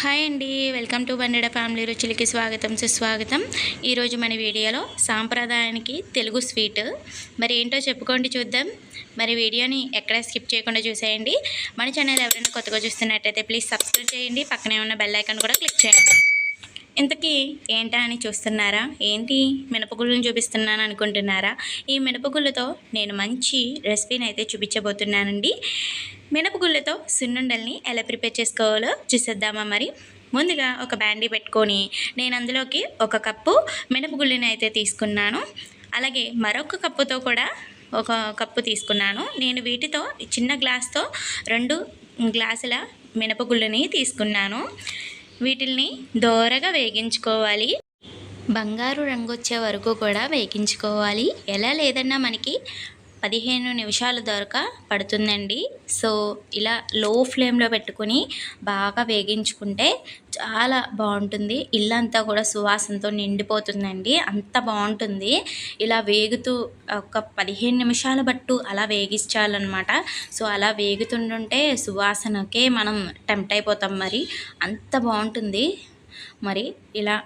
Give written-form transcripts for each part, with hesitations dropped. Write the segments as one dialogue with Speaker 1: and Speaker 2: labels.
Speaker 1: Hi అండి, welcome to బండెడ family రుచులకి స్వాగతం సుస్వాగతం. ఈరోజు మన వీడియోలో సాంప్రదాయానికి తెలుగు స్వీట్ మరి ఏంటో చెప్పుకోండి చూద్దాం. మరి వీడియోని ఎక్కడ స్కిప్ చేయకుండా చూసేయండి. మన ఛానల్ ఎవరైనా కొత్తగా చూస్తున్నట్టయితే ప్లీజ్ సబ్స్క్రైబ్ చేయండి. పక్కనే ఉన్న బెల్ ఐకాన్ కూడా క్లిక్ చేయండి. ఇంతకీ ఏంటా అని చూస్తున్నారా? ఏంటి మినపగుళ్ళని చూపిస్తున్నాను అనుకుంటున్నారా? ఈ మినపగుళ్ళతో నేను మంచి రెసిపీని అయితే చూపించబోతున్నానండి. మినపగుళ్ళతో సున్నుండల్ని ఎలా ప్రిపేర్ చేసుకోవాలో చూసేద్దామా? మరి ముందుగా ఒక బ్యాండీ పెట్టుకొని నేను అందులోకి 1 కప్పు మినపగుళ్ళని అయితే తీసుకున్నాను. అలాగే మరొక కప్పుతో కూడా 1 కప్పు తీసుకున్నాను. నేను వీటితో చిన్న గ్లాస్తో 2 గ్లాసుల మినపగుళ్ళని తీసుకున్నాను. వీటిల్ని దోరగా వేగించుకోవాలి. బంగారు రంగు వచ్చే వరకు కూడా వేగించుకోవాలి. ఎలా లేదన్నా మనకి 15 నిమిషాలు దొరక పడుతుందండి. సో ఇలా లో ఫ్లేమ్లో పెట్టుకుని బాగా వేగించుకుంటే చాలా బాగుంటుంది. ఇల్లంతా కూడా సువాసనతో నిండిపోతుందండి. అంత బాగుంటుంది. ఇలా వేగుతూ ఒక 15 నిమిషాల బట్టు అలా వేగించాలన్నమాట. సో అలా వేగుతుంటే సువాసనకే మనం టెంప్ట్ అయిపోతాం. మరి అంత బాగుంటుంది. మరి ఇలా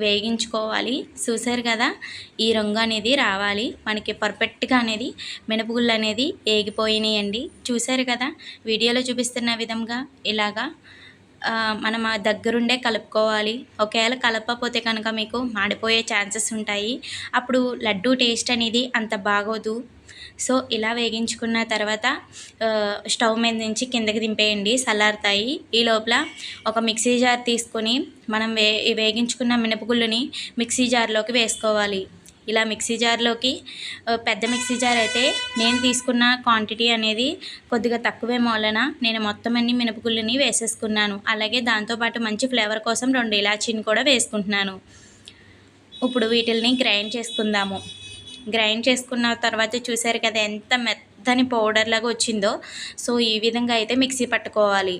Speaker 1: వేగించుకోవాలి. చూసారు కదా, ఈ రంగు అనేది రావాలి మనకి పర్ఫెక్ట్గా. అనేది మినపగుళ్ళు అనేది వేగిపోయినాయండి. చూసారు కదా, వీడియోలో చూపిస్తున్న విధంగా ఇలాగా మనం ఆ దగ్గరుండే కలుపుకోవాలి. ఒకవేళ కలపకపోతే కనుక మీకు మాడిపోయే ఛాన్సెస్ ఉంటాయి. అప్పుడు లడ్డూ టేస్ట్ అనేది అంత బాగోదు. సో ఇలా వేగించుకున్న తర్వాత స్టవ్ మీద నుంచి కిందకి దింపేయండి, చల్లారుతాయి. ఈ లోపల ఒక మిక్సీ జార్ తీసుకొని మనం వేగించుకున్న మినపగుళ్ళని మిక్సీ జార్లోకి వేసుకోవాలి. ఇలా మిక్సీ జార్లోకి పెద్ద మిక్సీ జార్ అయితే నేను తీసుకున్న క్వాంటిటీ అనేది కొద్దిగా తక్కువే మూలన నేను మొత్తం అన్ని మినపగుళ్ళని వేసేసుకున్నాను. అలాగే దాంతోపాటు మంచి ఫ్లేవర్ కోసం 2 ఇలాచీని కూడా వేసుకుంటున్నాను. ఇప్పుడు వీటిల్ని గ్రైండ్ చేసుకుందాము. గ్రైండ్ చేసుకున్న తర్వాత చూసారు కదా ఎంత మెత్తని పౌడర్ లాగా వచ్చిందో. సో ఈ విధంగా అయితే మిక్సీ పట్టుకోవాలి.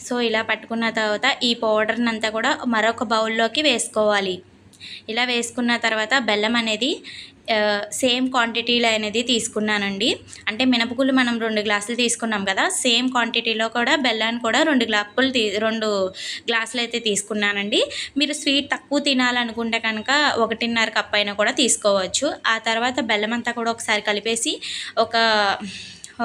Speaker 1: సో ఇలా పట్టుకున్న తర్వాత ఈ పౌడర్ని అంతా కూడా మరొక బౌల్లోకి వేసుకోవాలి. ఇలా వేసుకున్న తర్వాత బెల్లం అనేది సేమ్ క్వాంటిటీలో అనేది తీసుకున్నానండి. అంటే మినపగుళ్ళు మనం 2 గ్లాసులు తీసుకున్నాం కదా, సేమ్ క్వాంటిటీలో కూడా బెల్లాన్ని కూడా 2 గ్లాసులు అయితే తీసుకున్నానండి. మీరు స్వీట్ తక్కువ తినాలనుకుంటే కనుక 1.5 కప్ అయినా కూడా తీసుకోవచ్చు. ఆ తర్వాత బెల్లం అంతా కూడా ఒకసారి కలిపేసి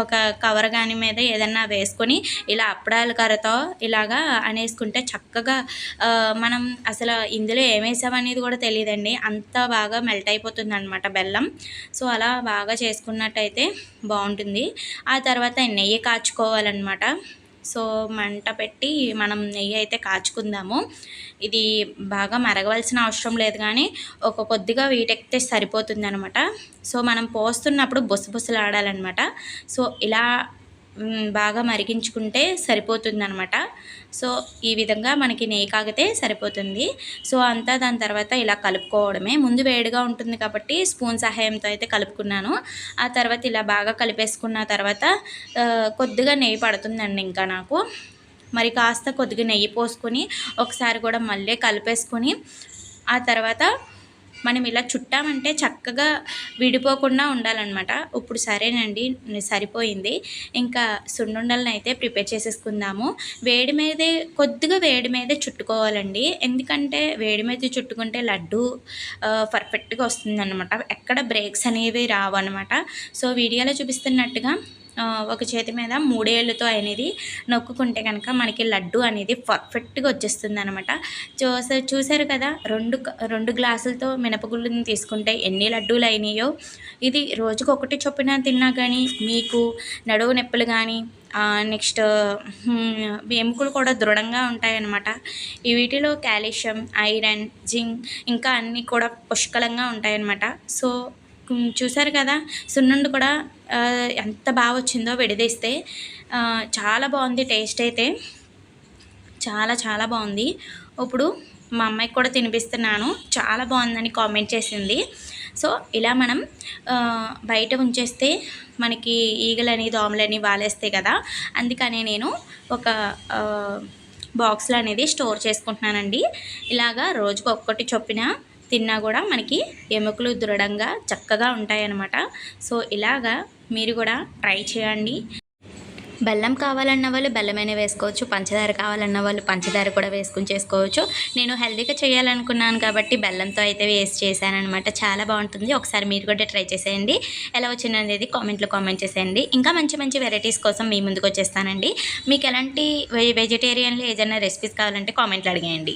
Speaker 1: ఒక కవర్ కానీ మీద ఏదన్నా వేసుకొని ఇలా అప్పడాల కర్రతో ఇలాగా అనేసుకుంటే చక్కగా మనం అసలు ఇందులో ఏమేసామనేది కూడా తెలియదండి. అంత బాగా మెల్ట్ అయిపోతుంది అనమాట బెల్లం. సో అలా బాగా చేసుకున్నట్టయితే బాగుంటుంది. ఆ తర్వాత నెయ్యి కాచుకోవాలన్నమాట. సో మంట పెట్టి మనం నెయ్యి అయితే కాచుకుందాము. ఇది బాగా మరగవలసిన అవసరం లేదు, కానీ కొద్దిగా వీటెక్కితే సరిపోతుంది అనమాట. సో మనం పోస్తున్నప్పుడు బుసబుసలాడాలన్నమాట. సో ఇలా బాగా మరిగించుకుంటే సరిపోతుంది అనమాట. సో ఈ విధంగా మనకి నెయ్యి కాగితే సరిపోతుంది. సో అంతా దాని తర్వాత ఇలా కలుపుకోవడమే. ముందు వేడిగా ఉంటుంది కాబట్టి స్పూన్ సహాయంతో అయితే కలుపుకున్నాను. ఆ తర్వాత ఇలా బాగా కలిపేసుకున్న తర్వాత కొద్దిగా నెయ్యి పడుతుందండి ఇంకా నాకు. మరి కాస్త కొద్దిగా నెయ్యి పోసుకొని ఒకసారి కూడా మళ్ళీ కలిపేసుకొని ఆ తర్వాత మనం ఇలా చుట్టామంటే చక్కగా విడిపోకుండా ఉండాలన్నమాట. ఇప్పుడు సరేనండి, సరిపోయింది. ఇంకా సున్నుండలను అయితే ప్రిపేర్ చేసేసుకుందాము. కొద్దిగా వేడి మీదే చుట్టుకోవాలండి. ఎందుకంటే వేడి మీద చుట్టుకుంటే లడ్డు పర్ఫెక్ట్గా వస్తుందన్నమాట. ఎక్కడ బ్రేక్స్ అనేవి రావు అనమాట. సో వీడియోలో చూపిస్తున్నట్టుగా ఒక చేతి మీద 3 ఏళ్ళతో అనేది నొక్కుంటే కనుక మనకి లడ్డు అనేది పర్ఫెక్ట్గా వచ్చేస్తుంది అనమాట. చూసారు కదా, 2 గ్లాసులతో మినపగుళ్ళని తీసుకుంటే ఎన్ని లడ్డూలు అయినాయో. ఇది రోజుకు 1 చొప్పున తిన్నా కానీ మీకు నడువు నొప్పులు కానీ నెక్స్ట్ ఎముకలు కూడా దృఢంగా ఉంటాయన్నమాట. ఈ వీటిలో కాల్షియం, ఐరన్, జింక్ ఇంకా అన్నీ కూడా పుష్కలంగా ఉంటాయన్నమాట. సో చూసారు కదా, సున్నుండు కూడా ఎంత బాగా వచ్చిందో విడదీస్తే. చాలా బాగుంది టేస్ట్ అయితే, చాలా చాలా బాగుంది. ఇప్పుడు మా అమ్మాయికి కూడా తినిపిస్తున్నాను. చాలా బాగుందని కామెంట్ చేసింది. సో ఇలా మనం బయట ఉంచేస్తే మనకి ఈగలని దోమలని వాలేస్తాయి కదా, అందుకనే నేను ఒక బాక్స్లో అనేది స్టోర్ చేసుకుంటున్నానండి. ఇలాగా రోజుకు 1 చొప్పున తిన్నా కూడా మనకి ఎముకలు దృఢంగా చక్కగా ఉంటాయన్నమాట. సో ఇలాగా మీరు కూడా ట్రై చేయండి. బెల్లం కావాలన్న వాళ్ళు బెల్లమైనా వేసుకోవచ్చు, పంచదార కావాలన్న వాళ్ళు పంచదార కూడా వేసుకుని చేసుకోవచ్చు. నేను హెల్తీగా చేయాలనుకున్నాను కాబట్టి బెల్లంతో అయితే వేస్ట్ చేశానమాట. చాలా బాగుంటుంది. ఒకసారి మీరు కూడా ట్రై చేసేయండి. ఎలా వచ్చిందనేది కామెంట్లో కామెంట్ చేసేయండి. ఇంకా మంచి మంచి వెరైటీస్ కోసం మీ ముందుకు వచ్చేస్తానండి. మీకు ఎలాంటి వెజిటేరియన్లో ఏదైనా రెసిపీస్ కావాలంటే కామెంట్లో అడిగేయండి.